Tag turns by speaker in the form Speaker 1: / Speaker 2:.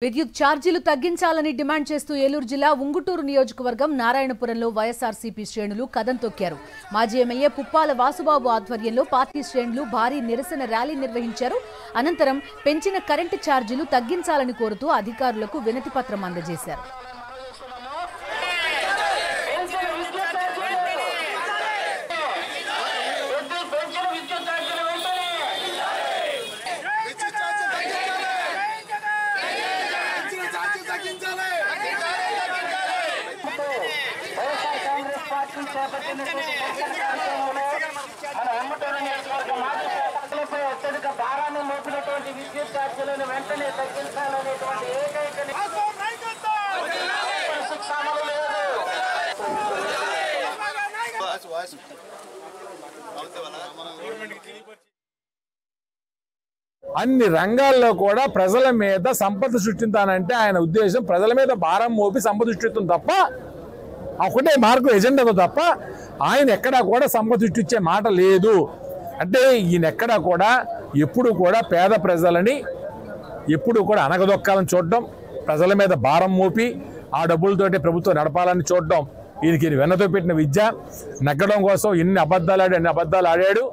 Speaker 1: విద్యుత్ ఛార్జీలు తగ్గించాలని డిమాండ్ చేస్తూ ఏలూరు జిల్లా ఉంగుటూరు నియోజకవర్గం నారాయణపురంలో వైఎస్ఆర్సీపీ శ్రేణులు కదం తొక్కారు. మాజీ ఎమ్మెల్యే పుప్పాల వాసుబాబు ఆధ్వర్యంలో పార్టీ శ్రేణులు భారీ నిరసన ర్యాలీ నిర్వహించారు. అనంతరం పెంచిన కరెంటు ఛార్జీలు తగ్గించాలని కోరుతూ అధికారులకు వినతి పత్రం అందజేశారు.
Speaker 2: అత్యధిక భారాన్ని మోపినటువంటి విద్యుత్ ఛార్జీలను వెంటనే తగ్గించాలనేటువంటి ఏకైక
Speaker 3: అన్ని రంగాల్లో కూడా ప్రజల మీద సంపద సృష్టించానంటే ఆయన ఉద్దేశం ప్రజల మీద భారం మోపి సంపద సృష్టించడం తప్ప, ఒకటే మార్గం ఎజెండాతో తప్ప ఆయన ఎక్కడా కూడా సంపద సృష్టించే మాట లేదు. అంటే ఈయన ఎక్కడా కూడా ఎప్పుడు కూడా పేద ప్రజలని ఎప్పుడు కూడా అనగదొక్కాలని చూడడం, ప్రజల మీద భారం మోపి ఆ డబ్బులతోటి ప్రభుత్వం నడపాలని చూడడం ఈయనకి వెన్నతో పెట్టిన విద్య. నెగ్గడం కోసం ఎన్ని అబద్ధాలు ఆడాడు.